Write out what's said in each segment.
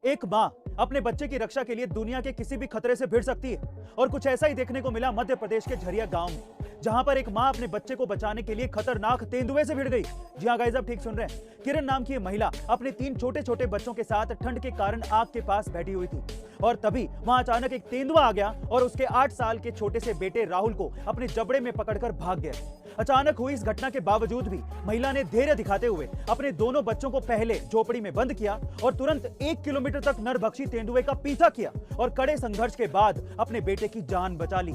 एक माँ अपने बच्चे की रक्षा के लिए दुनिया के किसी भी खतरे से भिड़ सकती है और कुछ ऐसा ही देखने को मिला मध्य प्रदेश के झरिया गांव में, जहां पर एक माँ अपने बच्चे को बचाने के लिए खतरनाक तेंदुए से भिड़ गई। जी हां गाइस, आप ठीक सुन रहे हैं। किरण नाम की ये महिला अपने 3 छोटे छोटे बच्चों के साथ ठंड के कारण आग के पास बैठी हुई थी और तभी वहां अचानक एक तेंदुआ आ गया और उसके 8 साल के छोटे से बेटे राहुल को अपने जबड़े में पकड़कर भाग गया। अचानक हुई इस घटना के बावजूद भी महिला ने धैर्य दिखाते हुए अपने दोनों बच्चों को पहले झोपड़ी में बंद किया और तुरंत 1 किलोमीटर तक नरभक्षी तेंदुए का पीछा किया और कड़े संघर्ष के बाद अपने बेटे की जान बचा ली।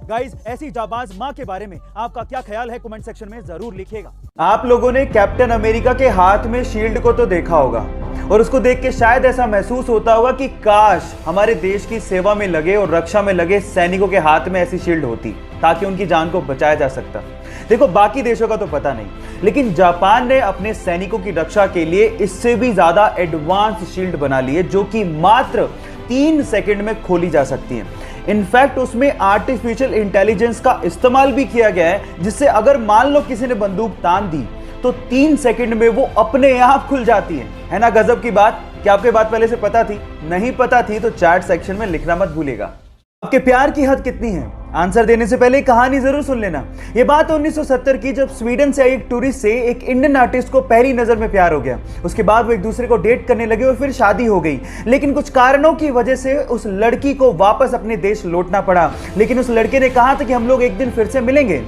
गाइस, ऐसी जाबाज मां के बारे में आपका क्या ख्याल है, कमेंट सेक्शन में जरूर लिखिएगा। आप लोगों ने कैप्टन अमेरिका के हाथ में शील्ड को तो देखा होगा और उसको देख के शायद ऐसा महसूस होता होगा कि काश हमारे देश की सेवा में लगे और रक्षा में लगे सैनिकों के हाथ में ऐसी शील्ड होती ताकि उनकी जान को बचाया जा सकता। देखो, बाकी देशों का तो पता नहीं, लेकिन जापान ने अपने सैनिकों की रक्षा के लिए इससे भी ज्यादा एडवांस शील्ड बना ली है जो कि मात्र 3 सेकंड में खोली जा सकती है। इनफैक्ट उसमें आर्टिफिशियल इंटेलिजेंस का इस्तेमाल भी किया गया है, जिससे अगर मान लो किसी ने बंदूक तान दी तो 3 सेकंड में वो अपने आप खुल जाती है ना। गजब की बात। क्या आपके बात पहले से पता थी? नहीं पता थी तो चैट सेक्शन में लिखना मत भूलिएगा। आपके प्यार की हद कितनी है? आंसर देने से पहले कहानी जरूर सुन लेना। यह बात 1970 की, जब स्वीडन से आई एक टूरिस्ट से एक इंडियन आर्टिस्ट को पहली नजर में प्यार हो गया। उसके बाद वो एक दूसरे को डेट करने लगे और फिर शादी हो गई। लेकिन कुछ कारणों की वजह से उस लड़की को वापस अपने देश लौटना पड़ा। लेकिन उस लड़के ने कहा था कि हम लोग एक दिन फिर से मिलेंगे।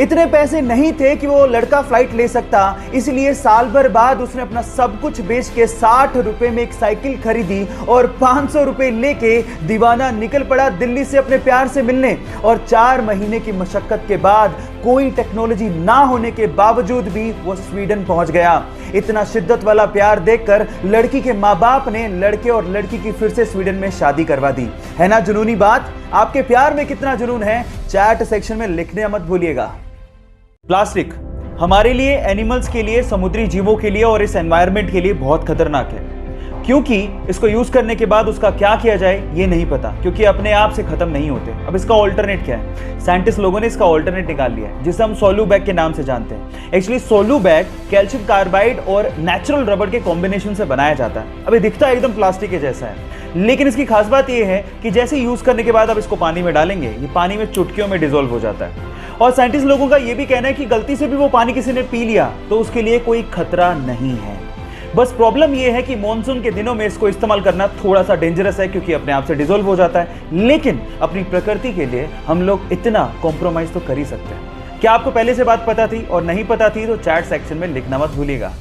इतने पैसे नहीं थे कि वो लड़का फ्लाइट ले सकता, इसलिए साल भर बाद उसने अपना सब कुछ बेच के 60 रुपए में एक साइकिल खरीदी और 500 रुपए लेके दीवाना निकल पड़ा दिल्ली से अपने प्यार से मिलने। और 4 महीने की मशक्कत के बाद कोई टेक्नोलॉजी ना होने के बावजूद भी वो स्वीडन पहुंच गया। इतना शिद्दत वाला प्यार देखकर लड़की के माँ बाप ने लड़के और लड़की की फिर से स्वीडन में शादी करवा दी। है ना जुनूनी बात? आपके प्यार में कितना जुनून है, चैट सेक्शन में लिखने मत भूलिएगा। प्लास्टिक हमारे लिए, एनिमल्स के लिए, समुद्री जीवों के लिए और इस एनवायरनमेंट के लिए बहुत खतरनाक है, क्योंकि इसको यूज करने के बाद उसका क्या किया जाए ये नहीं पता, क्योंकि अपने आप से खत्म नहीं होते। अब इसका ऑल्टरनेट क्या है? साइंटिस्ट लोगों ने इसका ऑल्टरनेट निकाल लिया है, जिसे हम सोलू बैग के नाम से जानते हैं। एक्चुअली सोलू बैग कैल्शियम कार्बाइड और नेचुरल रबर के कॉम्बिनेशन से बनाया जाता है। अब ये दिखता है एकदम प्लास्टिक के जैसा है, लेकिन इसकी खास बात यह है कि जैसे यूज करने के बाद आप इसको पानी में डालेंगे, ये पानी में चुटकियों में डिसॉल्व हो जाता है। और साइंटिस्ट लोगों का यह भी कहना है कि गलती से भी वो पानी किसी ने पी लिया तो उसके लिए कोई खतरा नहीं है। बस प्रॉब्लम यह है कि मॉनसून के दिनों में इसको इस्तेमाल करना थोड़ा सा डेंजरस है, क्योंकि अपने आप से डिसॉल्व हो जाता है। लेकिन अपनी प्रकृति के लिए हम लोग इतना कॉम्प्रोमाइज तो कर ही सकते हैं। क्या आपको पहले से बात पता थी? और नहीं पता थी तो चैट सेक्शन में लिखना मत भूलिएगा।